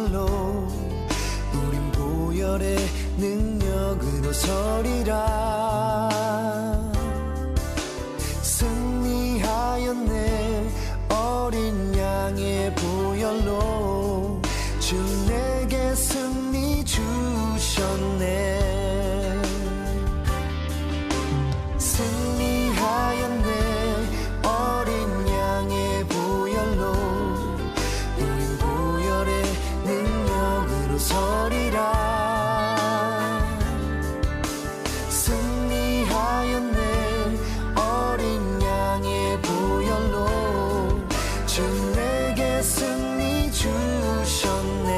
보혈로 우린 보혈의 능력으로 서리라. 승리하였네. 어린 양의 보혈로 주 내게 승리 주셨네. 승리하였네. 어린 양의 보혈로 우린 보혈의 능력으로 서리라. 승리하였네. 어린 양의 보혈로 주 내게 승리 주셨네.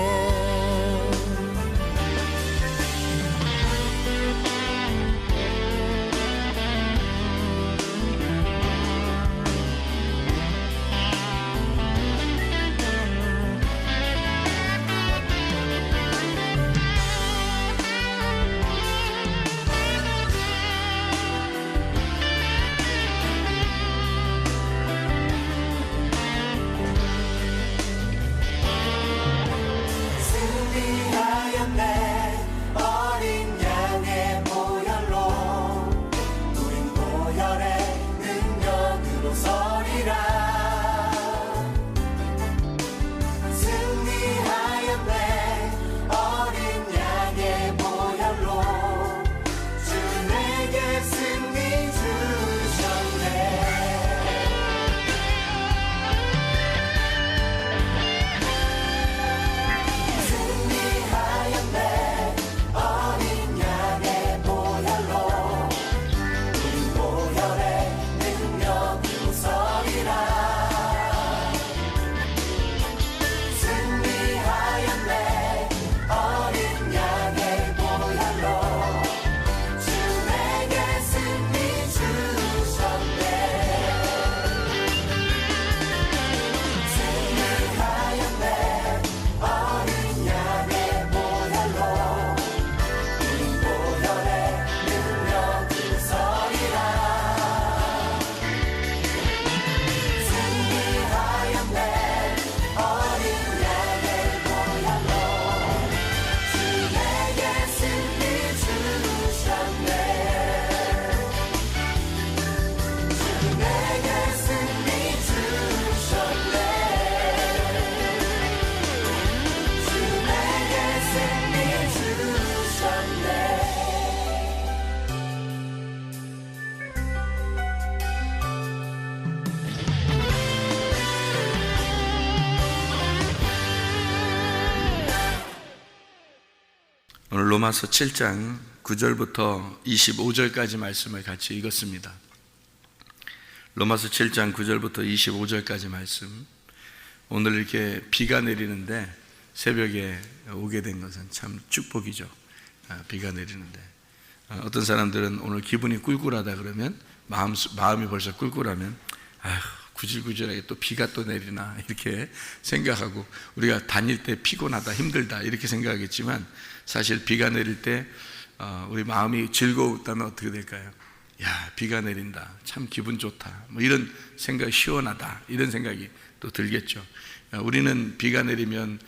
오늘 로마서 7장 9절부터 25절까지 말씀을 같이 읽었습니다. 로마서 7장 9절부터 25절까지 말씀. 오늘 이렇게 비가 내리는데 새벽에 오게 된 것은 참 축복이죠. 비가 내리는데 어떤 사람들은 오늘 기분이 꿀꿀하다 그러면 마음이 벌써 꿀꿀하면 구질구질하게 또 비가 또 내리나 이렇게 생각하고, 우리가 다닐 때 피곤하다 힘들다 이렇게 생각하겠지만 사실 비가 내릴 때 우리 마음이 즐거웠다면 어떻게 될까요? 야, 비가 내린다, 참 기분 좋다, 뭐 이런 생각, 시원하다 이런 생각이 또 들겠죠. 우리는 비가 내리면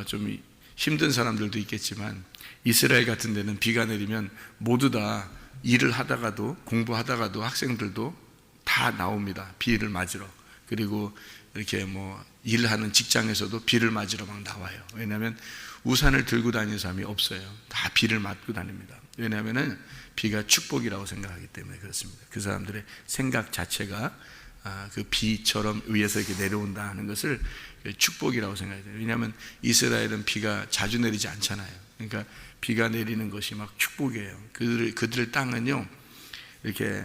좀 힘든 사람들도 있겠지만 이스라엘 같은 데는 비가 내리면 모두 다 일을 하다가도 공부하다가도 학생들도 다 나옵니다. 비를 맞으러. 그리고 이렇게 뭐 일하는 직장에서도 비를 맞으러 막 나와요. 왜냐하면 우산을 들고 다니는 사람이 없어요. 다 비를 맞고 다닙니다. 왜냐하면 비가 축복이라고 생각하기 때문에 그렇습니다. 그 사람들의 생각 자체가 그 비처럼 위에서 이렇게 내려온다 하는 것을 축복이라고 생각해요. 왜냐하면 이스라엘은 비가 자주 내리지 않잖아요. 그러니까 비가 내리는 것이 막 축복이에요. 그들 땅은요, 이렇게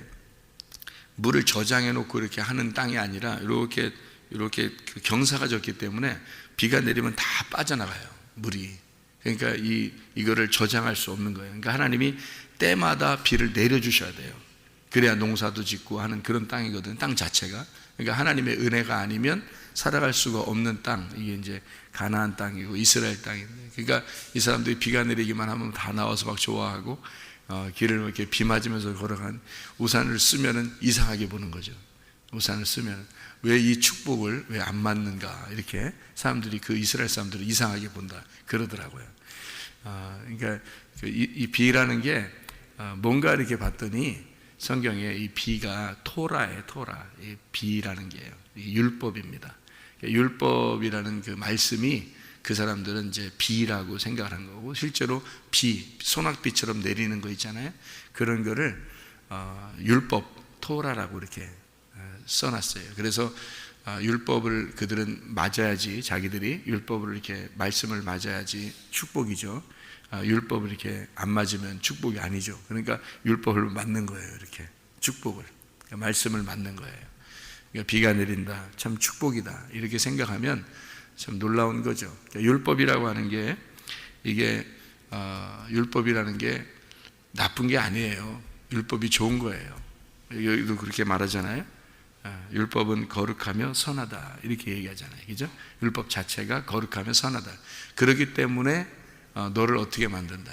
물을 저장해 놓고 이렇게 하는 땅이 아니라 이렇게 경사가 졌기 때문에 비가 내리면 다 빠져나가요, 물이. 그러니까 이거를 저장할 수 없는 거예요. 그러니까 하나님이 때마다 비를 내려주셔야 돼요. 그래야 농사도 짓고 하는 그런 땅이거든요, 땅 자체가. 그러니까 하나님의 은혜가 아니면 살아갈 수가 없는 땅, 이게 이제 가나안 땅이고 이스라엘 땅인데, 그러니까 이 사람들이 비가 내리기만 하면 다 나와서 막 좋아하고 길을 이렇게 비 맞으면서 걸어간, 우산을 쓰면은 이상하게 보는 거죠. 우산을 쓰면 왜 이 축복을 왜 안 맞는가, 이렇게 사람들이, 그 이스라엘 사람들을 이상하게 본다 그러더라고요. 그러니까 이 비라는 게 뭔가 이렇게 봤더니 성경에 이 비가 토라예요. 토라. 이 비라는 게요, 이 율법입니다. 율법이라는 그 말씀이 그 사람들은 이제 비라고 생각을 한 거고, 실제로 비, 소낙비처럼 내리는 거 있잖아요. 그런 거를 율법, 토라라고 이렇게 써놨어요. 그래서 율법을 그들은 맞아야지, 자기들이 율법을 이렇게 말씀을 맞아야지 축복이죠. 율법을 이렇게 안 맞으면 축복이 아니죠. 그러니까 율법을 맞는 거예요. 이렇게 축복을, 그러니까 말씀을 맞는 거예요. 그러니까 비가 내린다, 참 축복이다, 이렇게 생각하면 참 놀라운 거죠. 그러니까 율법이라고 하는 게, 이게 율법이라는 게 나쁜 게 아니에요. 율법이 좋은 거예요. 여기도 그렇게 말하잖아요. 율법은 거룩하며 선하다, 이렇게 얘기하잖아요. 그죠? 율법 자체가 거룩하며 선하다. 그렇기 때문에 너를 어떻게 만든다?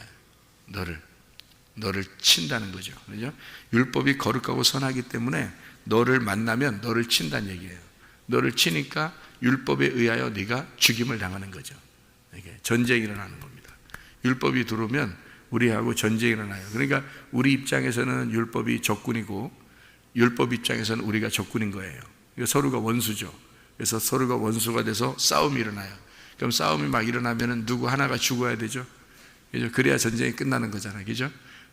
너를 친다는 거죠. 그죠? 율법이 거룩하고 선하기 때문에 너를 만나면 너를 친다는 얘기예요. 너를 치니까 율법에 의하여 네가 죽임을 당하는 거죠. 이게 전쟁이 일어나는 겁니다. 율법이 들어오면 우리하고 전쟁이 일어나요. 그러니까 우리 입장에서는 율법이 적군이고, 율법 입장에서는 우리가 적군인 거예요. 서로가 원수죠. 그래서 서로가 원수가 돼서 싸움이 일어나요. 그럼 싸움이 막 일어나면은 누구 하나가 죽어야 되죠. 그죠? 그래야 전쟁이 끝나는 거잖아요. 그죠?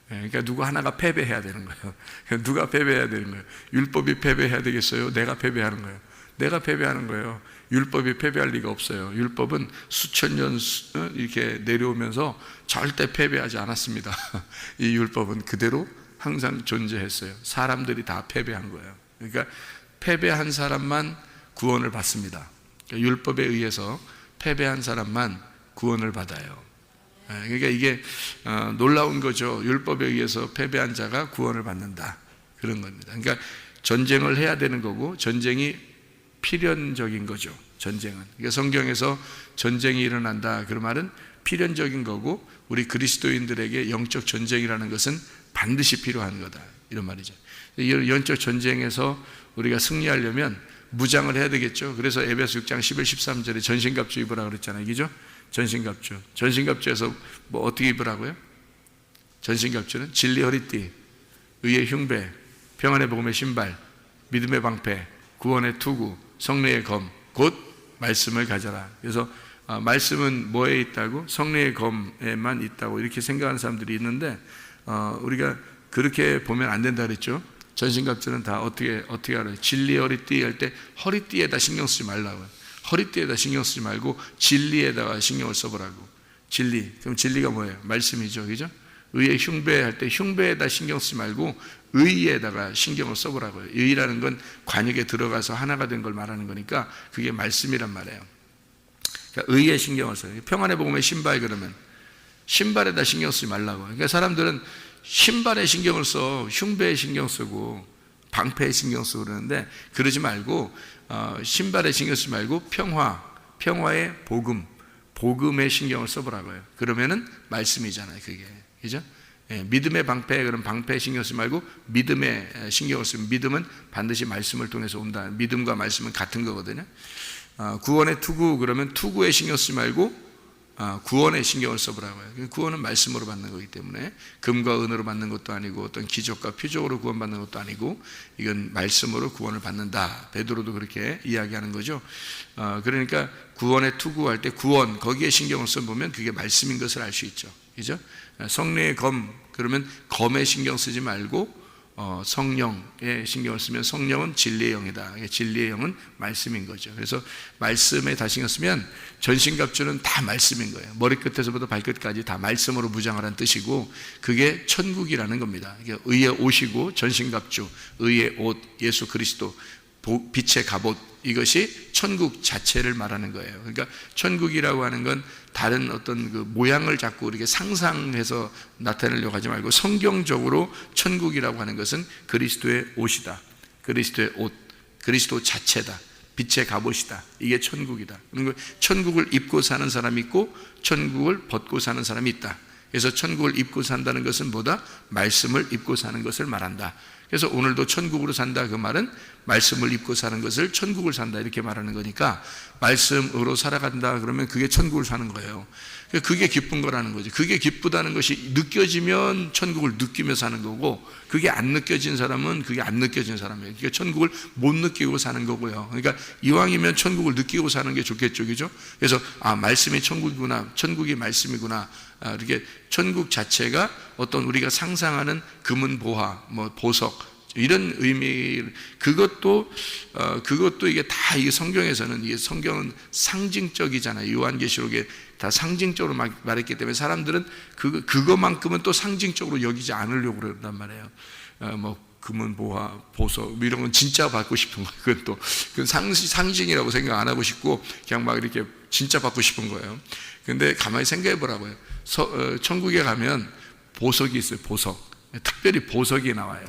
그러니까 누구 하나가 패배해야 되는 거예요. 누가 패배해야 되는 거예요? 율법이 패배해야 되겠어요? 내가 패배하는 거예요? 내가 패배하는 거예요. 율법이 패배할 리가 없어요. 율법은 수천 년 이렇게 내려오면서 절대 패배하지 않았습니다. 이 율법은 그대로 항상 존재했어요. 사람들이 다 패배한 거예요. 그러니까 패배한 사람만 구원을 받습니다. 그러니까 율법에 의해서 패배한 사람만 구원을 받아요. 그러니까 이게 놀라운 거죠. 율법에 의해서 패배한 자가 구원을 받는다, 그런 겁니다. 그러니까 전쟁을 해야 되는 거고, 전쟁이 필연적인 거죠. 전쟁은. 그러니까 성경에서 전쟁이 일어난다, 그런 말은 필연적인 거고, 우리 그리스도인들에게 영적 전쟁이라는 것은 반드시 필요한 거다, 이런 말이죠. 이 영적 전쟁에서 우리가 승리하려면 무장을 해야 되겠죠. 그래서 에베소 6장 11, 13절에 전신갑주 입으라 그랬잖아요. 그죠? 전신갑주. 전신갑주에서 뭐 어떻게 입으라고요? 전신갑주는 진리 허리띠, 의의 흉배, 평안의 복음의 신발, 믿음의 방패, 구원의 투구, 성령의 검, 곧 말씀을 가져라. 그래서 말씀은 뭐에 있다고? 성령의 검에만 있다고 이렇게 생각하는 사람들이 있는데, 우리가 그렇게 보면 안 된다 그랬죠. 전신갑주는 다 어떻게 알아요? 진리 허리띠 할 때 허리띠에다 신경 쓰지 말라고요. 허리띠에다 신경 쓰지 말고 진리에다가 신경을 써보라고. 진리. 그럼 진리가 뭐예요? 말씀이죠. 그죠? 의의 흉배 할 때 흉배에다 신경 쓰지 말고 의에다가 신경을 써보라고요. 의라는 건 관역에 들어가서 하나가 된 걸 말하는 거니까 그게 말씀이란 말이에요. 그러니까 의에 신경을 써요. 평안의 복음의 신발, 그러면 신발에다 신경 쓰지 말라고. 그러니까 사람들은 신발에 신경을 써, 흉배에 신경 쓰고 방패에 신경 쓰고 그러는데, 그러지 말고 신발에 신경 쓰지 말고 평화의 복음에 신경을 써보라고요. 그러면은 말씀이잖아요, 그게. 그죠? 예, 믿음의 방패, 그럼 방패에 신경 쓰지 말고 믿음에 신경을 쓰면, 믿음은 반드시 말씀을 통해서 온다. 믿음과 말씀은 같은 거거든요. 구원의 투구, 그러면 투구에 신경 쓰지 말고 구원에 신경을 써보라고요. 구원은 말씀으로 받는 거기 때문에 금과 은으로 받는 것도 아니고 어떤 기적과 표적으로 구원받는 것도 아니고, 이건 말씀으로 구원을 받는다. 베드로도 그렇게 이야기하는 거죠. 그러니까 구원에 투구할 때 구원, 거기에 신경을 써보면 그게 말씀인 것을 알 수 있죠. 그죠? 성령의 검, 그러면 검에 신경 쓰지 말고 성령에 신경을 쓰면 성령은 진리의 영이다. 진리의 영은 말씀인 거죠. 그래서 말씀에 다 신경 쓰면 전신갑주는 다 말씀인 거예요. 머리끝에서부터 발끝까지 다 말씀으로 무장하라는 뜻이고, 그게 천국이라는 겁니다. 이게 의의 옷이고, 전신갑주, 의의 옷, 예수 그리스도, 빛의 갑옷, 이것이 천국 자체를 말하는 거예요. 그러니까 천국이라고 하는 건 다른 어떤 그 모양을 자꾸 이렇게 상상해서 나타내려고 하지 말고, 성경적으로 천국이라고 하는 것은 그리스도의 옷이다. 그리스도의 옷, 그리스도 자체다. 빛의 갑옷이다. 이게 천국이다. 그러니까 천국을 입고 사는 사람이 있고 천국을 벗고 사는 사람이 있다. 그래서 천국을 입고 산다는 것은 뭐다? 말씀을 입고 사는 것을 말한다. 그래서 오늘도 천국으로 산다 그 말은 말씀을 입고 사는 것을 천국을 산다 이렇게 말하는 거니까 말씀으로 살아간다 그러면 그게 천국을 사는 거예요. 그게 기쁜 거라는 거지. 그게 기쁘다는 것이 느껴지면 천국을 느끼며 사는 거고, 그게 안 느껴진 사람은 그게 안 느껴진 사람이에요. 그러니까 천국을 못 느끼고 사는 거고요. 그러니까 이왕이면 천국을 느끼고 사는 게 좋겠죠, 그죠? 그래서 말씀이 천국이구나, 천국이 말씀이구나. 이렇게 천국 자체가 어떤 우리가 상상하는 금은 보화, 뭐 보석 이런 의미, 그것도 이게 다 이게 성경에서는, 이게 성경은 상징적이잖아요. 요한계시록에 다 상징적으로 말했기 때문에 사람들은 그것만큼은 또 상징적으로 여기지 않으려고 그런단 말이에요. 뭐 금은 보화, 보석 이런 건 진짜 받고 싶은 거예요. 그건 또 그건 상징이라고 생각 안 하고 싶고 그냥 막 이렇게 진짜 받고 싶은 거예요. 근데 가만히 생각해 보라고요. 천국에 가면 보석이 있어요. 보석. 특별히 보석이 나와요.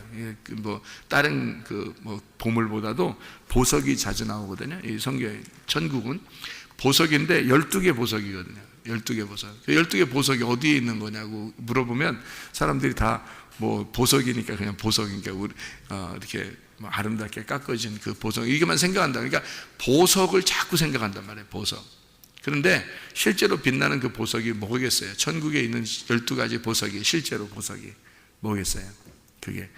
뭐 다른 뭐 보물보다도 보석이 자주 나오거든요. 이 성경 천국은 보석인데 12개 보석이거든요. 12개 보석. 그 12개 보석이 어디에 있는 거냐고 물어보면 사람들이 다 뭐 보석이니까 그냥 보석이니까 이렇게 뭐 아름답게 깎아진 그 보석 이게만 생각한다. 그러니까 보석을 자꾸 생각한단 말이에요. 보석. 그런데 실제로 빛나는 그 보석이 뭐겠어요? 천국에 있는 12가지 보석이 실제로 보석이 뭐겠어요? 그게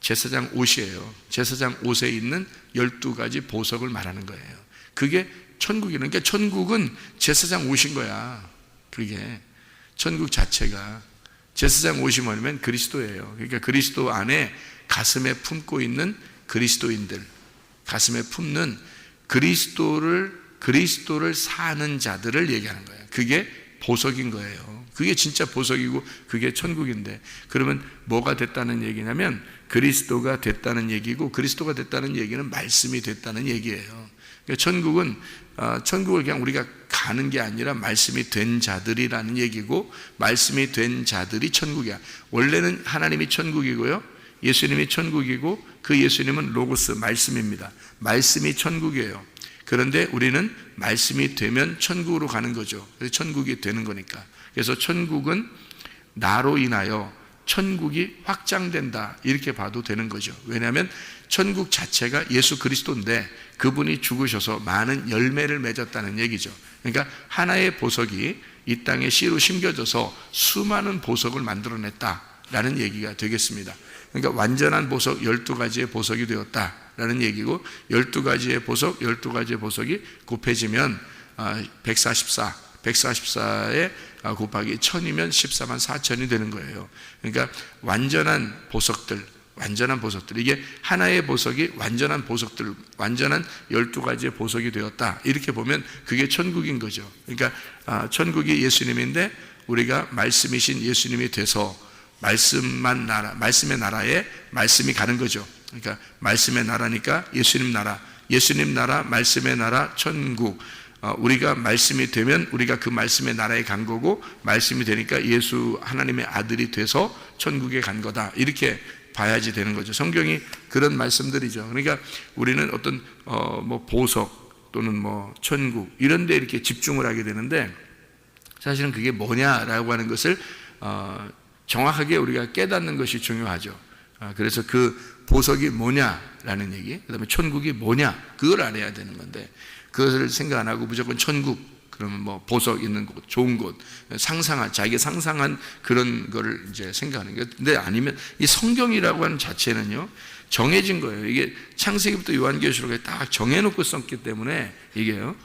제사장 옷이에요. 제사장 옷에 있는 12가지 보석을 말하는 거예요. 그게 천국이라는, 그러니까 천국은 제사장 옷인 거야. 그게 천국 자체가 제사장 옷이 뭐냐면 그리스도예요. 그러니까 그리스도 안에 가슴에 품고 있는 그리스도인들, 가슴에 품는 그리스도를 사는 자들을 얘기하는 거예요. 그게 보석인 거예요. 그게 진짜 보석이고 그게 천국인데, 그러면 뭐가 됐다는 얘기냐면 그리스도가 됐다는 얘기고, 그리스도가 됐다는 얘기는 말씀이 됐다는 얘기예요. 그러니까 천국을 그냥 우리가 가는 게 아니라 말씀이 된 자들이라는 얘기고, 말씀이 된 자들이 천국이야. 원래는 하나님이 천국이고요, 예수님이 천국이고, 그 예수님은 로고스 말씀입니다. 말씀이 천국이에요. 그런데 우리는 말씀이 되면 천국으로 가는 거죠. 그래서 천국이 되는 거니까. 그래서 천국은 나로 인하여 천국이 확장된다 이렇게 봐도 되는 거죠. 왜냐하면 천국 자체가 예수 그리스도인데 그분이 죽으셔서 많은 열매를 맺었다는 얘기죠. 그러니까 하나의 보석이 이 땅에 씨로 심겨져서 수많은 보석을 만들어냈다라는 얘기가 되겠습니다. 그러니까 완전한 보석 12가지의 보석이 되었다라는 얘기고, 12가지의 보석, 12가지의 보석이 곱해지면 144에 곱하기 1000이면 14만 4천이 되는 거예요. 그러니까 완전한 보석들, 이게 하나의 보석이 완전한 보석들, 완전한 12가지의 보석이 되었다 이렇게 보면 그게 천국인 거죠. 그러니까 천국이 예수님인데 우리가 말씀이신 예수님이 돼서 말씀의 나라에 말씀이 가는 거죠. 그러니까 말씀의 나라니까 예수님 나라, 말씀의 나라, 천국. 우리가 말씀이 되면 우리가 그 말씀의 나라에 간 거고, 말씀이 되니까 예수 하나님의 아들이 돼서 천국에 간 거다 이렇게 봐야지 되는 거죠. 성경이 그런 말씀들이죠. 그러니까 우리는 어떤 뭐 보석 또는 뭐 천국 이런 데 이렇게 집중을 하게 되는데, 사실은 그게 뭐냐라고 하는 것을 정확하게 우리가 깨닫는 것이 중요하죠. 그래서 그 보석이 뭐냐라는 얘기, 그 다음에 천국이 뭐냐 그걸 알아야 되는 건데, 그것을 생각 안 하고 무조건 천국, 그러면 뭐 보석 있는 곳, 좋은 곳, 자기가 상상한 그런 거를 이제 생각하는 거예요. 근데 아니면 이 성경이라고 하는 자체는요, 정해진 거예요. 이게 창세기부터 요한계시록에 딱 정해놓고 썼기 때문에 이게요.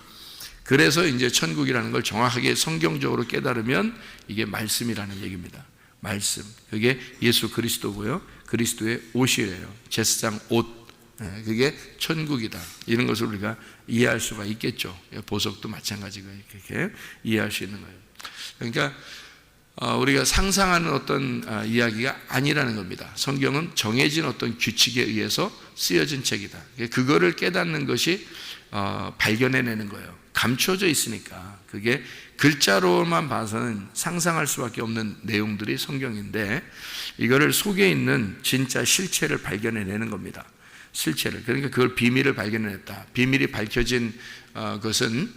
그래서 이제 천국이라는 걸 정확하게 성경적으로 깨달으면 이게 말씀이라는 얘기입니다. 말씀. 그게 예수 그리스도고요. 그리스도의 옷이래요. 제사장 옷. 그게 천국이다. 이런 것을 우리가 이해할 수가 있겠죠. 보석도 마찬가지고 이렇게 이해할 수 있는 거예요. 그러니까 우리가 상상하는 어떤 이야기가 아니라는 겁니다. 성경은 정해진 어떤 규칙에 의해서 쓰여진 책이다. 그거를 깨닫는 것이 발견해내는 거예요. 감춰져 있으니까. 그게 글자로만 봐서는 상상할 수밖에 없는 내용들이 성경인데, 이거를 속에 있는 진짜 실체를 발견해내는 겁니다. 실체를. 그러니까 그걸 비밀을 발견해냈다. 비밀이 밝혀진 것은,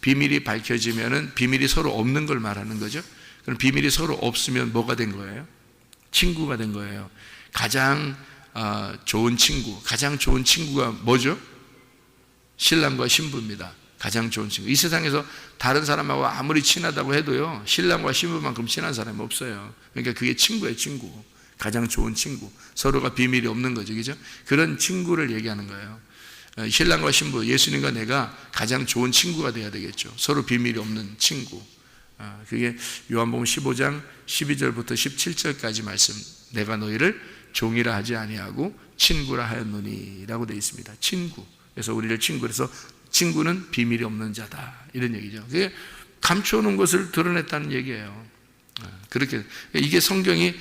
비밀이 밝혀지면은 비밀이 서로 없는 걸 말하는 거죠. 그럼 비밀이 서로 없으면 뭐가 된 거예요? 친구가 된 거예요. 가장 좋은 친구, 가장 좋은 친구가 뭐죠? 신랑과 신부입니다. 가장 좋은 친구. 이 세상에서 다른 사람하고 아무리 친하다고 해도요, 신랑과 신부만큼 친한 사람이 없어요. 그러니까 그게 친구예요, 친구. 가장 좋은 친구. 서로가 비밀이 없는 거죠, 그죠? 그런 친구를 얘기하는 거예요. 신랑과 신부, 예수님과 내가 가장 좋은 친구가 돼야 되겠죠. 서로 비밀이 없는 친구. 그게 요한복음 15장 12절부터 17절까지 말씀. 내가 너희를 종이라 하지 아니하고 친구라 하였노니라고 되어 있습니다. 친구. 그래서 우리를 친구. 그래서 친구는 비밀이 없는 자다. 이런 얘기죠. 그게 감춰놓은 것을 드러냈다는 얘기예요. 그렇게 이게 성경이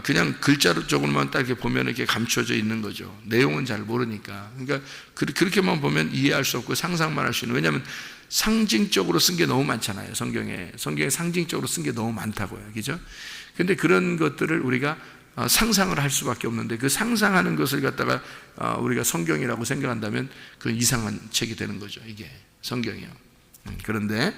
그냥 글자로 조금만 딱 이렇게 보면 이렇게 감춰져 있는 거죠. 내용은 잘 모르니까. 그러니까 그렇게만 보면 이해할 수 없고 상상만 할 수 있는. 왜냐하면 상징적으로 쓴 게 너무 많잖아요. 성경에 상징적으로 쓴 게 너무 많다고요. 그죠? 근데 그런 것들을 우리가 상상을 할 수밖에 없는데, 그 상상하는 것을 갖다가 우리가 성경이라고 생각한다면 그 이상한 책이 되는 거죠. 이게 성경이요. 그런데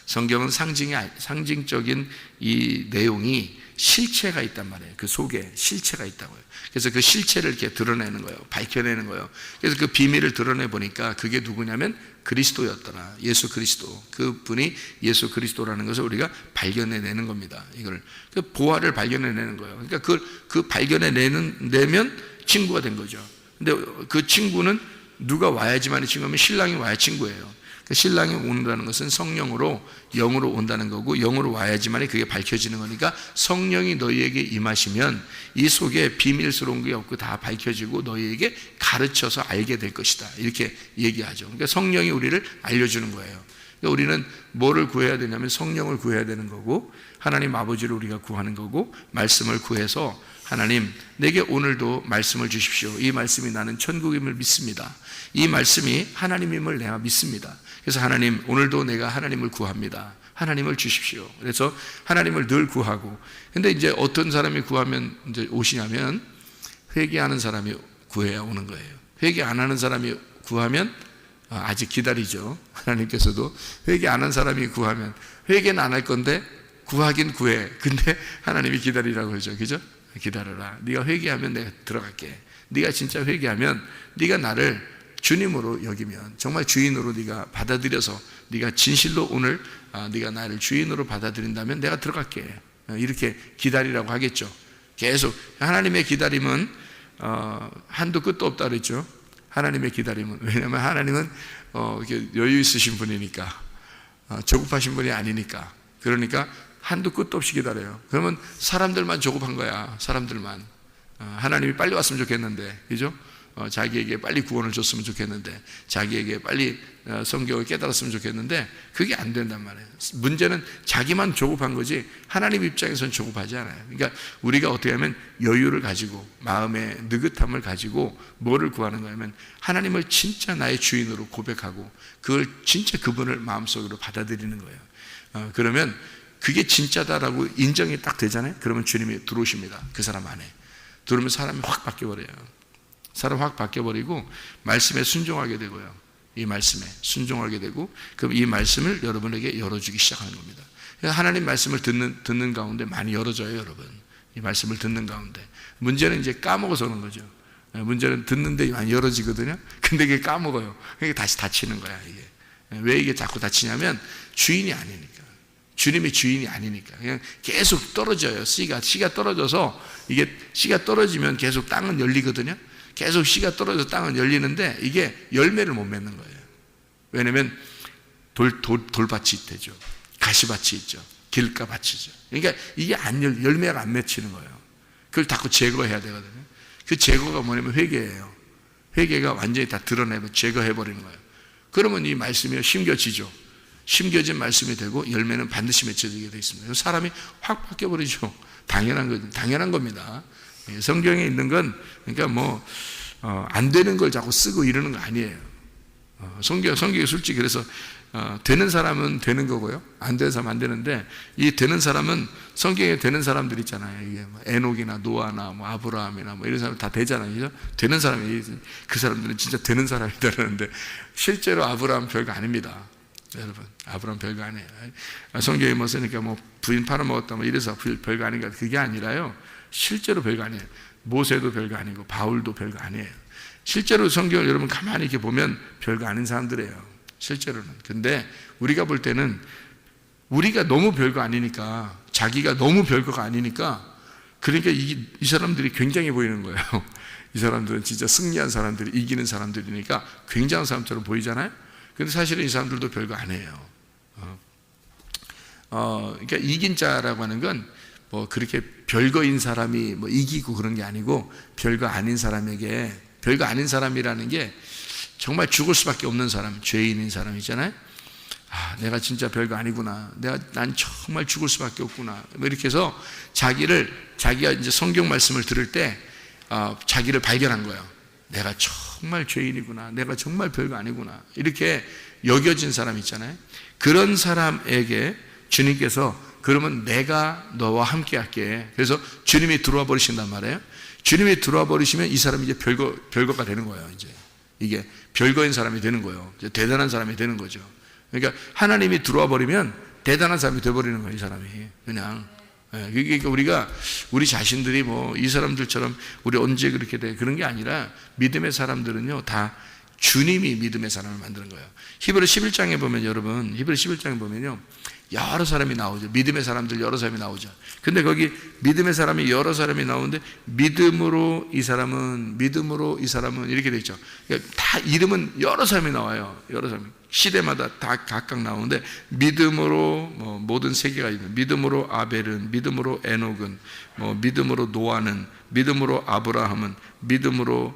성경은 상징적인 이 내용이 실체가 있단 말이에요. 그 속에 실체가 있다고요. 그래서 그 실체를 이렇게 드러내는 거예요. 밝혀내는 거예요. 그래서 그 비밀을 드러내 보니까 그게 누구냐면 그리스도였더라. 예수 그리스도. 그 분이 예수 그리스도라는 것을 우리가 발견해내는 겁니다. 이걸 그 보화를 발견해내는 거예요. 그러니까 그 발견해내면 친구가 된 거죠. 근데 그 친구는 누가 와야지만 친구면 신랑이 와야 친구예요. 신랑이 온다는 것은 성령으로, 영으로 온다는 거고, 영으로 와야지만 그게 밝혀지는 거니까 성령이 너희에게 임하시면 이 속에 비밀스러운 게 없고 다 밝혀지고 너희에게 가르쳐서 알게 될 것이다. 이렇게 얘기하죠. 그러니까 성령이 우리를 알려주는 거예요. 그러니까 우리는 뭐를 구해야 되냐면 성령을 구해야 되는 거고, 하나님 아버지를 우리가 구하는 거고, 말씀을 구해서 하나님 내게 오늘도 말씀을 주십시오. 이 말씀이 나는 천국임을 믿습니다. 이 말씀이 하나님임을 내가 믿습니다. 그래서 하나님 오늘도 내가 하나님을 구합니다. 하나님을 주십시오. 그래서 하나님을 늘 구하고, 근데 이제 어떤 사람이 구하면 이제 오시냐면 회개하는 사람이 구해야 오는 거예요. 회개 안 하는 사람이 구하면 아직 기다리죠. 하나님께서도 회개 안 한 사람이 구하면, 회개는 안 할 건데 구하긴 구해. 근데 하나님이 기다리라고 그러죠. 그죠? 기다려라. 네가 회개하면 내가 들어갈게. 네가 진짜 회개하면, 네가 나를 주님으로 여기면, 정말 주인으로 네가 받아들여서, 네가 진실로 오늘 네가 나를 주인으로 받아들인다면 내가 들어갈게. 이렇게 기다리라고 하겠죠. 계속 하나님의 기다림은 한도 끝도 없다 그랬죠. 하나님의 기다림은. 왜냐하면 하나님은 이렇게 여유 있으신 분이니까, 조급하신 분이 아니니까. 그러니까 한도 끝도 없이 기다려요. 그러면 사람들만 조급한 거야. 사람들만. 하나님이 빨리 왔으면 좋겠는데, 그죠? 자기에게 빨리 구원을 줬으면 좋겠는데, 자기에게 빨리 성경을 깨달았으면 좋겠는데, 그게 안 된단 말이에요. 문제는 자기만 조급한 거지 하나님 입장에서는 조급하지 않아요. 그러니까 우리가 어떻게 하면 여유를 가지고, 마음의 느긋함을 가지고 뭐를 구하는 거냐면 하나님을 진짜 나의 주인으로 고백하고, 그걸 진짜 그분을 마음속으로 받아들이는 거예요. 그러면 그게 진짜다라고 인정이 딱 되잖아요. 그러면 주님이 들어오십니다. 그 사람 안에 들어오면 사람이 확 바뀌어버려요. 사람 확 바뀌어버리고 말씀에 순종하게 되고요. 이 말씀에 순종하게 되고, 그럼 이 말씀을 여러분에게 열어주기 시작하는 겁니다. 하나님 말씀을 듣는 가운데 많이 열어져요, 여러분. 이 말씀을 듣는 가운데. 문제는 이제 까먹어서 그런 거죠. 문제는 듣는데 많이 열어지거든요. 근데 이게 까먹어요. 그러니까 다시 닫히는 거야, 이게. 왜 이게 자꾸 닫히냐면 주인이 아니니까. 주님이 주인이 아니니까. 그냥 계속 떨어져요. 씨가 떨어져서, 이게 씨가 떨어지면 계속 땅은 열리거든요. 계속 씨가 떨어져서 땅은 열리는데 이게 열매를 못 맺는 거예요. 왜냐면 돌밭이 되죠. 가시밭이 있죠. 길가밭이죠. 그러니까 이게 열매가 안 맺히는 거예요. 그걸 자꾸 제거해야 되거든요. 그 제거가 뭐냐면 회개예요. 회개가 완전히 다 드러내고 제거해버리는 거예요. 그러면 이 말씀이 심겨지죠. 심겨진 말씀이 되고 열매는 반드시 맺혀지게 되어 있습니다. 사람이 확 바뀌어버리죠. 당연한 겁니다. 성경에 있는 건, 그러니까 안 되는 걸 자꾸 쓰고 이러는 거 아니에요. 성경이 솔직히 그래서 되는 사람은 되는 거고요, 안 되는 사람은 안 되는데, 이 되는 사람은 성경에 되는 사람들 있잖아요. 이게 에녹이나 노아나 아브라함이나 이런 사람 다 되잖아요. 그죠? 되는 사람이, 그 사람들은 진짜 되는 사람이다라는데 실제로 아브라함 별거 아닙니다. 여러분, 아브라함 별거 아니에요. 성경에 쓰니까 부인 팔아먹었다 이래서 별거 아닌가, 그게 아니라요. 실제로 별거 아니에요. 모세도 별거 아니고 바울도 별거 아니에요. 실제로 성경을 여러분 가만히 이렇게 보면 별거 아닌 사람들이에요. 실제로는. 근데 우리가 볼 때는 우리가 너무 별거 아니니까, 자기가 너무 별거가 아니니까, 그러니까 이 사람들이 굉장히 보이는 거예요. 이 사람들은 진짜 승리한 사람들이, 이기는 사람들이니까 굉장한 사람처럼 보이잖아요. 근데 사실은 이 사람들도 별거 아니에요. 그러니까 이긴 자라고 하는 건 뭐 그렇게 별거인 사람이 뭐 이기고 그런 게 아니고, 별거 아닌 사람에게, 별거 아닌 사람이라는 게 정말 죽을 수밖에 없는 사람, 죄인인 사람이잖아요. 내가 진짜 별거 아니구나. 난 정말 죽을 수밖에 없구나. 뭐 이렇게 해서 자기가 이제 성경 말씀을 들을 때 자기를 발견한 거예요. 내가 정말 죄인이구나. 내가 정말 별거 아니구나. 이렇게 여겨진 사람 있잖아요. 그런 사람에게 주님께서 그러면 내가 너와 함께 할게. 그래서 주님이 들어와 버리신단 말이에요. 주님이 들어와 버리시면 이 사람이 이제 별거가 되는 거예요. 이제 이게 별거인 사람이 되는 거예요. 이제 대단한 사람이 되는 거죠. 그러니까 하나님이 들어와 버리면 대단한 사람이 되어버리는 거예요. 이 사람이 그냥. 그러니까 우리 자신들이 뭐 이 사람들처럼 우리 언제 그렇게 돼, 그런 게 아니라, 믿음의 사람들은요 다 주님이 믿음의 사람을 만드는 거예요. 히브리 11장에 보면, 여러분 히브리 11장에 보면요 여러 사람이 나오죠. 믿음의 사람들 여러 사람이 나오죠. 근데 거기 믿음의 사람이 여러 사람이 나오는데, 믿음으로 이 사람은 이렇게 돼 있죠. 그러니까 다 이름은 여러 사람이 나와요. 여러 사람, 시대마다 다 각각 나오는데, 믿음으로 뭐 모든 세계가 있는, 믿음으로 아벨은, 믿음으로 에녹은, 뭐 믿음으로 노아는, 믿음으로 아브라함은, 믿음으로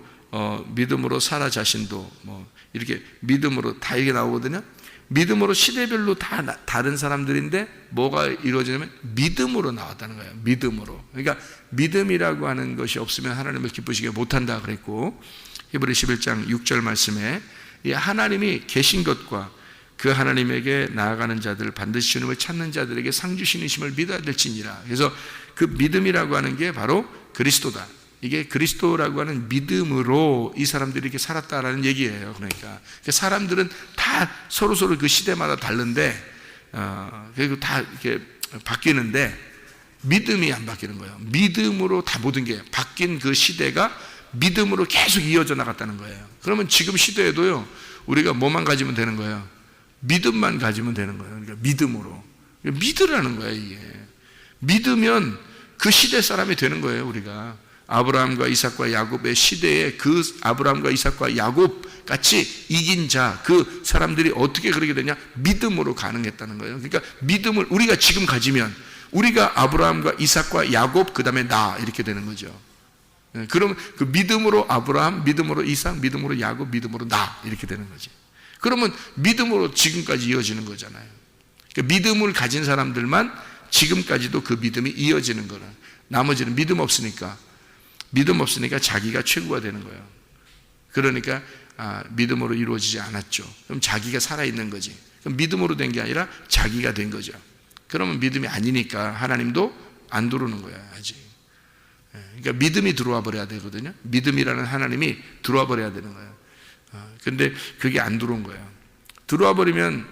사라 자신도, 뭐 이렇게 믿음으로 다 이게 나오거든요. 믿음으로 시대별로 다 다른 사람들인데 뭐가 이루어지냐면 믿음으로 나왔다는 거예요. 믿음으로. 그러니까 믿음이라고 하는 것이 없으면 하나님을 기쁘시게 못한다 그랬고, 히브리 11장 6절 말씀에 이 하나님이 계신 것과 그 하나님에게 나아가는 자들, 반드시 주님을 찾는 자들에게 상 주시는 믿어야 될지니라. 그래서 그 믿음이라고 하는 게 바로 그리스도다. 이게 그리스도라고 하는 믿음으로 이 사람들이 이렇게 살았다라는 얘기예요. 그러니까 사람들은 다 서로 그 시대마다 다른데, 그리고 다 이렇게 바뀌는데 믿음이 안 바뀌는 거예요. 믿음으로 다 모든 게 바뀐 그 시대가 믿음으로 계속 이어져 나갔다는 거예요. 그러면 지금 시대에도요 우리가 뭐만 가지면 되는 거예요? 믿음만 가지면 되는 거예요. 그러니까 믿음으로 믿으라는 거예요. 이게 믿으면 그 시대 사람이 되는 거예요. 우리가 아브라함과 이삭과 야곱의 시대에 그 아브라함과 이삭과 야곱 같이 이긴 자, 그 사람들이 어떻게 그렇게 되냐? 믿음으로 가능했다는 거예요. 그러니까 믿음을 우리가 지금 가지면 우리가 아브라함과 이삭과 야곱, 그 다음에 나, 이렇게 되는 거죠. 그럼 그 믿음으로 아브라함, 믿음으로 이삭, 믿음으로 야곱, 믿음으로 나, 이렇게 되는 거지. 그러면 믿음으로 지금까지 이어지는 거잖아요. 그러니까 믿음을 가진 사람들만 지금까지도 그 믿음이 이어지는 거라. 나머지는 믿음 없으니까 자기가 최고가 되는 거예요. 그러니까 믿음으로 이루어지지 않았죠. 그럼 자기가 살아있는 거지. 그럼 믿음으로 된 게 아니라 자기가 된 거죠. 그러면 믿음이 아니니까 하나님도 안 들어오는 거야, 아직. 그러니까 믿음이 들어와 버려야 되거든요. 믿음이라는 하나님이 들어와 버려야 되는 거예요. 근데 그게 안 들어온 거예요. 들어와 버리면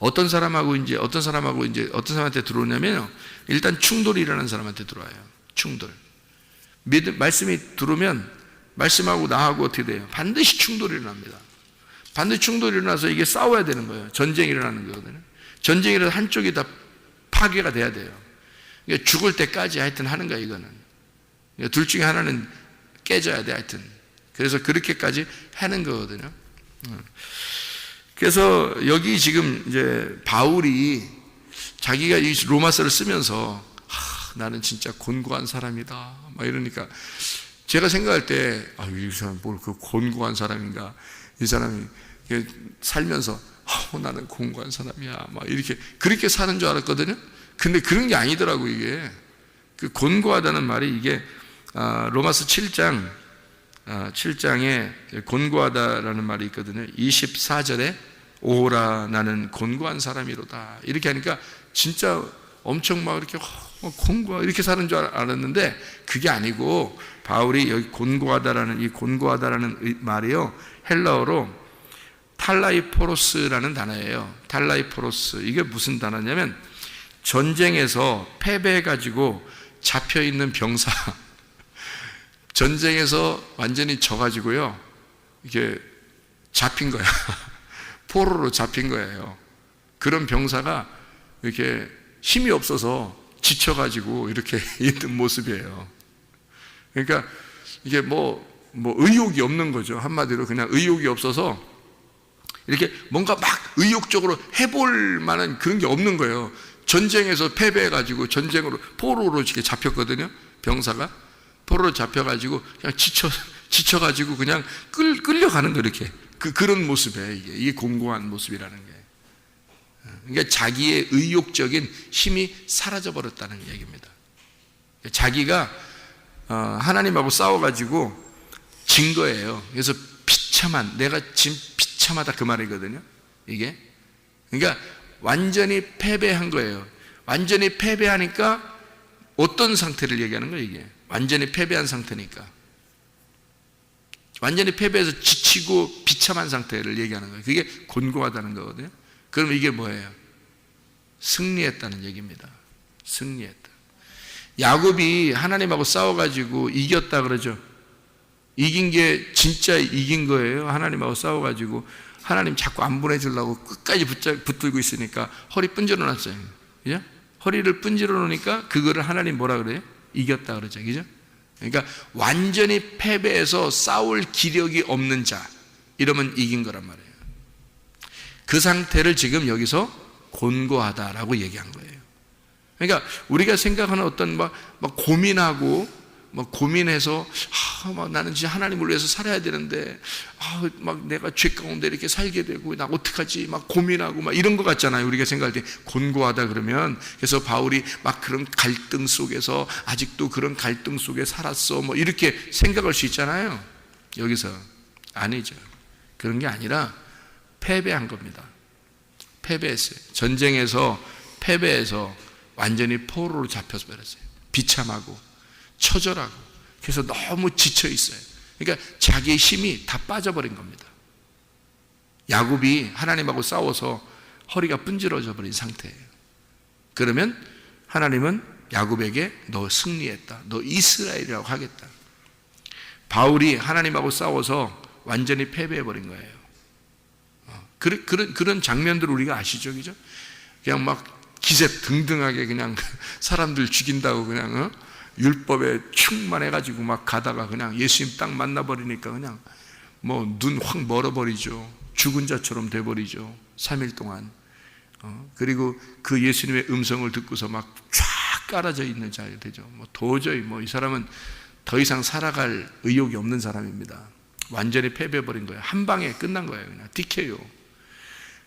어떤 사람한테 들어오냐면요, 일단 충돌이 일어나는 사람한테 들어와요. 충돌. 말씀이 들어오면 말씀하고 나하고 어떻게 돼요? 반드시 충돌이 일어납니다. 반드시 충돌이 일어나서 이게 싸워야 되는 거예요. 전쟁이 일어나는 거거든요. 전쟁이 일어나서 한쪽이 다 파괴가 돼야 돼요. 그러니까 죽을 때까지 하여튼 하는 거야, 이거는. 그러니까 둘 중에 하나는 깨져야 돼, 하여튼. 그래서 그렇게까지 하는 거거든요. 그래서 여기 지금 이제 바울이 자기가 이 로마서를 쓰면서 나는 진짜 곤고한 사람이다 막 이러니까, 제가 생각할 때 이 사람 뭘 그 곤고한 사람인가, 이 사람이 살면서 나는 곤고한 사람이야 막 이렇게 그렇게 사는 줄 알았거든요. 근데 그런 게 아니더라고. 이게 그 곤고하다는 말이 이게 로마서 7장에 곤고하다라는 말이 있거든요. 24절에 오라 나는 곤고한 사람이로다 이렇게 하니까 진짜 엄청 막 이렇게 곤고하 이렇게 사는 줄 알았는데 그게 아니고, 바울이 여기 곤고하다라는 말이요, 헬라어로 탈라이포로스라는 단어예요. 탈라이포로스. 이게 무슨 단어냐면 전쟁에서 패배해가지고 잡혀있는 병사, 전쟁에서 완전히 져가지고요, 이게 잡힌 거야. 포로로 잡힌 거예요. 그런 병사가 이렇게 힘이 없어서 지쳐가지고 이렇게 있는 모습이에요. 그러니까 이게 뭐 의욕이 없는 거죠. 한마디로 그냥 의욕이 없어서 이렇게 뭔가 막 의욕적으로 해볼 만한 그런 게 없는 거예요. 전쟁에서 패배해가지고 전쟁으로 포로로 이렇게 잡혔거든요. 병사가 포로로 잡혀가지고 그냥 지쳐가지고 그냥 끌려가는 거, 이렇게 그런 모습이에요. 이게 공고한 모습이라는 게. 그러니까 자기의 의욕적인 힘이 사라져 버렸다는 얘기입니다. 자기가 하나님하고 싸워가지고 진 거예요. 그래서 비참한, 내가 지금 비참하다, 그 말이거든요. 이게 그러니까 완전히 패배한 거예요. 완전히 패배하니까 어떤 상태를 얘기하는 거예요? 이게 완전히 패배한 상태니까, 완전히 패배해서 지치고 비참한 상태를 얘기하는 거예요. 그게 곤고하다는 거거든요. 그럼 이게 뭐예요? 승리했다는 얘기입니다. 승리했다. 야곱이 하나님하고 싸워가지고 이겼다 그러죠. 이긴 게 진짜 이긴 거예요. 하나님하고 싸워가지고 하나님 자꾸 안 보내주려고 끝까지 붙들고 있으니까 허리 분질러 놨어요. 그죠? 허리를 분질러 놓으니까 그거를 하나님 뭐라 그래요? 이겼다 그러죠. 그죠? 그러니까 완전히 패배해서 싸울 기력이 없는 자, 이러면 이긴 거란 말이에요. 그 상태를 지금 여기서 곤고하다라고 얘기한 거예요. 그러니까 우리가 생각하는 어떤 막 고민하고 고민해서 막 나는 진짜 하나님을 위해서 살아야 되는데 막 내가 죄 가운데 이렇게 살게 되고 나 어떡하지 막 고민하고 막 이런 것 같잖아요. 우리가 생각할 때 곤고하다 그러면. 그래서 바울이 막 그런 갈등 속에서 아직도 그런 갈등 속에 살았어 뭐 이렇게 생각할 수 있잖아요. 여기서 아니죠. 그런 게 아니라 패배한 겁니다. 패배했어요. 전쟁에서 패배해서 완전히 포로로 잡혀서 버렸어요. 비참하고 처절하고, 그래서 너무 지쳐 있어요. 그러니까 자기의 힘이 다 빠져버린 겁니다. 야곱이 하나님하고 싸워서 허리가 분질러져 버린 상태예요. 그러면 하나님은 야곱에게 너 승리했다, 너 이스라엘이라고 하겠다. 바울이 하나님하고 싸워서 완전히 패배해버린 거예요. 그런 장면들을 우리가 아시죠? 그죠? 그냥 막 기세 등등하게 그냥 사람들 죽인다고 그냥 율법에 충만해가지고 막 가다가 그냥 예수님 딱 만나버리니까 그냥 뭐 눈 확 멀어버리죠. 죽은 자처럼 돼버리죠. 3일 동안. 그리고 그 예수님의 음성을 듣고서 막 쫙 깔아져 있는 자가 되죠. 뭐 도저히 이 사람은 더 이상 살아갈 의욕이 없는 사람입니다. 완전히 패배해버린 거예요. 한 방에 끝난 거예요. 그냥 DK요.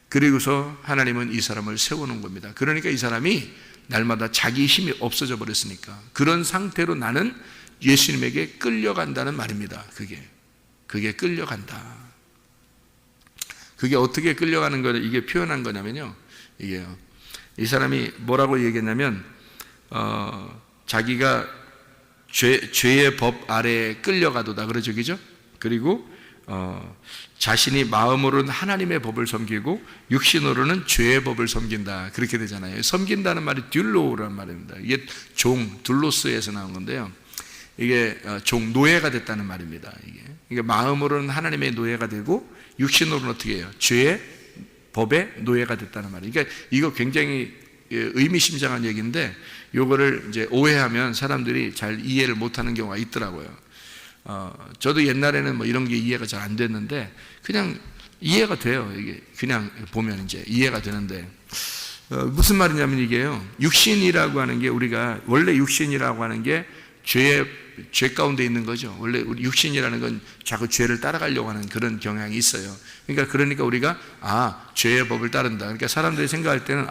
그리고서 하나님은 이 사람을 세워놓은 겁니다. 그러니까 이 사람이 날마다 자기 힘이 없어져 버렸으니까 그런 상태로 나는 예수님에게 끌려간다는 말입니다. 그게 끌려간다. 그게 어떻게 끌려가는 거를 이게 표현한 거냐면요, 이게요, 이 사람이 뭐라고 얘기했냐면 자기가 죄의 법 아래에 끌려가도다 그러죠. 그죠? 그리고 자신이 마음으로는 하나님의 법을 섬기고 육신으로는 죄의 법을 섬긴다, 그렇게 되잖아요. 섬긴다는 말이 듀로라는 말입니다. 이게 둘로스에서 나온 건데요, 이게 노예가 됐다는 말입니다. 이게 마음으로는 하나님의 노예가 되고 육신으로는 어떻게 해요? 죄의 법의 노예가 됐다는 말이에요. 그러니까 이거 굉장히 의미심장한 얘기인데 이거를 이제 오해하면 사람들이 잘 이해를 못하는 경우가 있더라고요. 저도 옛날에는 이런 게 이해가 잘 안 됐는데 그냥 이해가 돼요. 이게 그냥 보면 이제 이해가 되는데 무슨 말이냐면 이게요, 육신이라고 하는 게 우리가 원래 육신이라고 하는 게 죄 가운데 있는 거죠. 원래 우리 육신이라는 건 자꾸 죄를 따라가려고 하는 그런 경향이 있어요. 그러니까 우리가 죄의 법을 따른다. 그러니까 사람들이 생각할 때는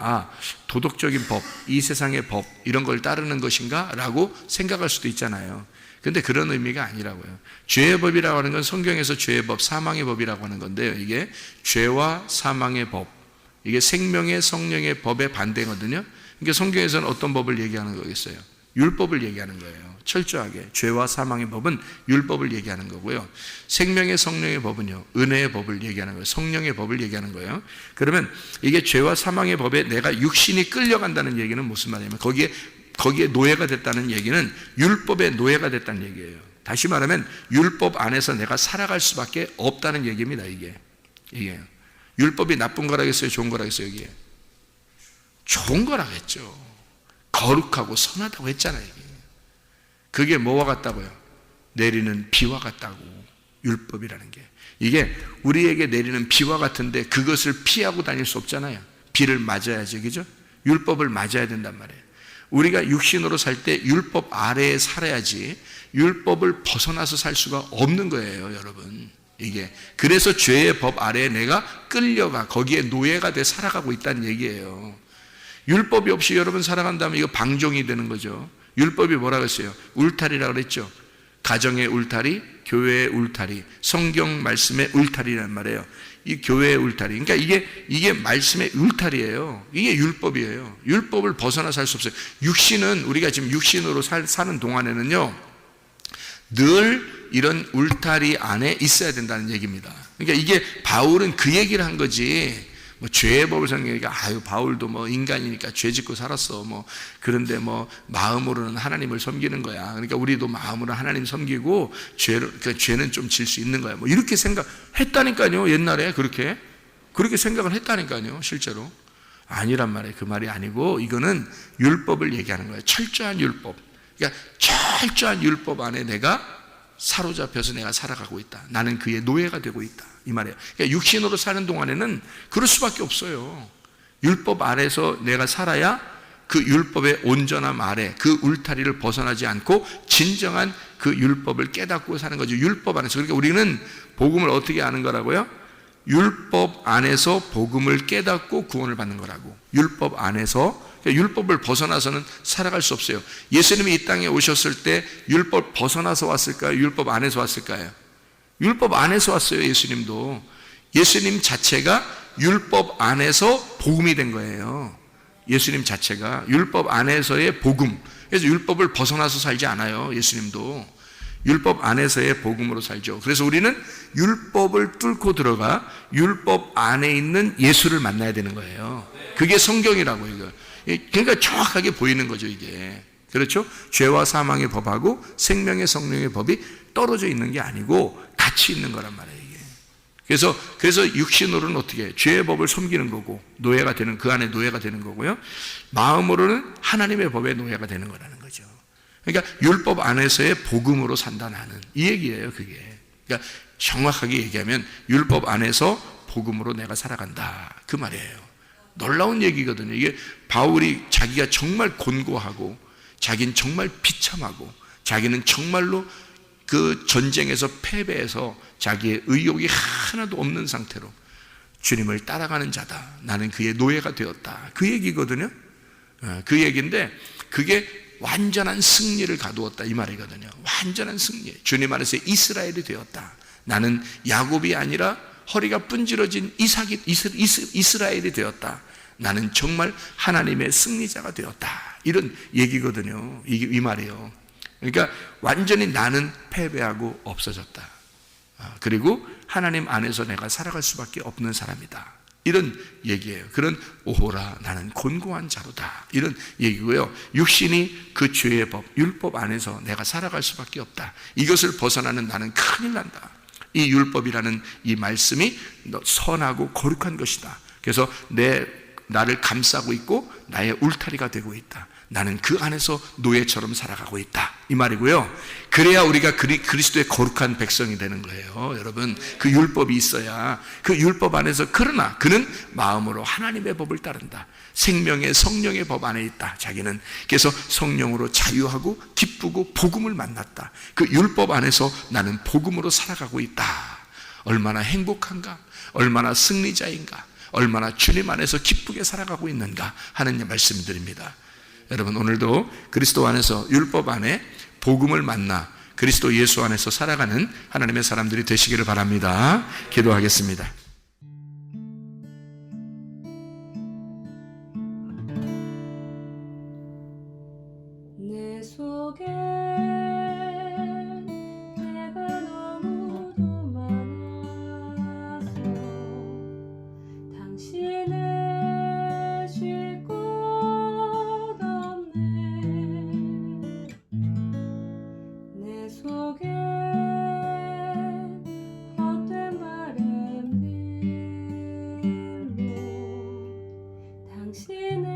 도덕적인 법, 이 세상의 법 이런 걸 따르는 것인가 라고 생각할 수도 있잖아요. 근데 그런 의미가 아니라고요. 죄의 법이라고 하는 건 성경에서 죄의 법, 사망의 법이라고 하는 건데요, 이게 죄와 사망의 법, 이게 생명의 성령의 법의 반대거든요. 그러니까 성경에서는 어떤 법을 얘기하는 거겠어요? 율법을 얘기하는 거예요. 철저하게 죄와 사망의 법은 율법을 얘기하는 거고요, 생명의 성령의 법은요, 은혜의 법을 얘기하는 거예요. 성령의 법을 얘기하는 거예요. 그러면 이게 죄와 사망의 법에 내가 육신이 끌려간다는 얘기는 무슨 말이냐면 거기에 노예가 됐다는 얘기는 율법의 노예가 됐다는 얘기예요. 다시 말하면 율법 안에서 내가 살아갈 수밖에 없다는 얘기입니다. 이게 율법이 나쁜 거라겠어요? 좋은 거라겠어요? 이게 좋은 거라겠죠. 거룩하고 선하다고 했잖아요. 이게. 그게 뭐와 같다고요? 내리는 비와 같다고. 율법이라는 게 이게 우리에게 내리는 비와 같은데 그것을 피하고 다닐 수 없잖아요. 비를 맞아야지, 그죠? 율법을 맞아야 된단 말이에요. 우리가 육신으로 살 때 율법 아래에 살아야지 율법을 벗어나서 살 수가 없는 거예요, 여러분. 이게 그래서 죄의 법 아래에 내가 끌려가 거기에 노예가 돼 살아가고 있다는 얘기예요. 율법이 없이 여러분 살아간다면 이거 방종이 되는 거죠. 율법이 뭐라고 했어요? 울타리라고 그랬죠. 가정의 울타리, 교회의 울타리, 성경 말씀의 울타리란 말이에요. 이 교회의 울타리. 그러니까 이게 말씀의 울타리예요. 이게 율법이에요. 율법을 벗어나 살 수 없어요. 육신은 우리가 지금 육신으로 사는 동안에는요, 늘 이런 울타리 안에 있어야 된다는 얘기입니다. 그러니까 이게 바울은 그 얘기를 한 거지. 뭐 죄의 법을 설명하니까 바울도 뭐 인간이니까 죄 짓고 살았어. 뭐 그런데 뭐 마음으로는 하나님을 섬기는 거야. 그러니까 우리도 마음으로 하나님 섬기고 죄는 좀 질 수 있는 거야. 뭐 이렇게 생각했다니까요. 옛날에 그렇게 생각을 했다니까요. 실제로 아니란 말이에요. 그 말이 아니고 이거는 율법을 얘기하는 거예요. 철저한 율법. 그러니까 철저한 율법 안에 내가 사로잡혀서 내가 살아가고 있다. 나는 그의 노예가 되고 있다. 이 말이에요. 그러니까 육신으로 사는 동안에는 그럴 수밖에 없어요. 율법 아래서 내가 살아야 그 율법의 온전함 아래 그 울타리를 벗어나지 않고 진정한 그 율법을 깨닫고 사는 거죠. 율법 안에서. 그러니까 우리는 복음을 어떻게 아는 거라고요? 율법 안에서 복음을 깨닫고 구원을 받는 거라고. 율법 안에서. 그러니까 율법을 벗어나서는 살아갈 수 없어요. 예수님이 이 땅에 오셨을 때 율법 벗어나서 왔을까요? 율법 안에서 왔을까요? 율법 안에서 왔어요. 예수님도. 예수님 자체가 율법 안에서 복음이 된 거예요. 예수님 자체가 율법 안에서의 복음. 그래서 율법을 벗어나서 살지 않아요. 예수님도 율법 안에서의 복음으로 살죠. 그래서 우리는 율법을 뚫고 들어가 율법 안에 있는 예수를 만나야 되는 거예요. 그게 성경이라고요. 이거. 그러니까 정확하게 보이는 거죠, 이게. 그렇죠? 죄와 사망의 법하고 생명의 성령의 법이 떨어져 있는 게 아니고 같이 있는 거란 말이에요, 이게. 그래서 육신으로는 어떻게 해요? 죄의 법을 섬기는 거고, 노예가 되는, 그 안에 노예가 되는 거고요. 마음으로는 하나님의 법의 노예가 되는 거라는 거죠. 그러니까 율법 안에서의 복음으로 산다, 나는. 이 얘기예요, 그게. 그러니까 정확하게 얘기하면 율법 안에서 복음으로 내가 살아간다. 그 말이에요. 놀라운 얘기거든요. 이게 바울이 자기가 정말 곤고하고 자기는 정말 비참하고 자기는 정말로 그 전쟁에서 패배해서 자기의 의욕이 하나도 없는 상태로 주님을 따라가는 자다. 나는 그의 노예가 되었다. 그 얘기거든요. 그 얘기인데 그게 완전한 승리를 가두었다 이 말이거든요. 완전한 승리. 주님 안에서 이스라엘이 되었다. 나는 야곱이 아니라 허리가 분지러진 이스라엘이 되었다. 나는 정말 하나님의 승리자가 되었다. 이런 얘기거든요. 이 말이에요. 그러니까 완전히 나는 패배하고 없어졌다. 그리고 하나님 안에서 내가 살아갈 수밖에 없는 사람이다. 이런 얘기예요. 그런 오호라 나는 곤고한 자로다. 이런 얘기고요. 육신이 그 죄의 법, 율법 안에서 내가 살아갈 수밖에 없다. 이것을 벗어나는 나는 큰일 난다. 이 율법이라는 이 말씀이 선하고 거룩한 것이다. 그래서 나를 감싸고 있고 나의 울타리가 되고 있다. 나는 그 안에서 노예처럼 살아가고 있다. 이 말이고요. 그래야 우리가 그리스도의 거룩한 백성이 되는 거예요. 여러분, 그 율법이 있어야 그 율법 안에서 그러나 그는 마음으로 하나님의 법을 따른다. 생명의 성령의 법 안에 있다. 자기는 그래서 성령으로 자유하고 기쁘고 복음을 만났다. 그 율법 안에서 나는 복음으로 살아가고 있다. 얼마나 행복한가? 얼마나 승리자인가? 얼마나 주님 안에서 기쁘게 살아가고 있는가 하는 말씀드립니다. 여러분, 오늘도 그리스도 안에서 율법 안에 복음을 만나 그리스도 예수 안에서 살아가는 하나님의 사람들이 되시기를 바랍니다. 기도하겠습니다. 내 속에 내가 너무도 많아서 당신을 쉴 곳 없네. 내 속에 당신은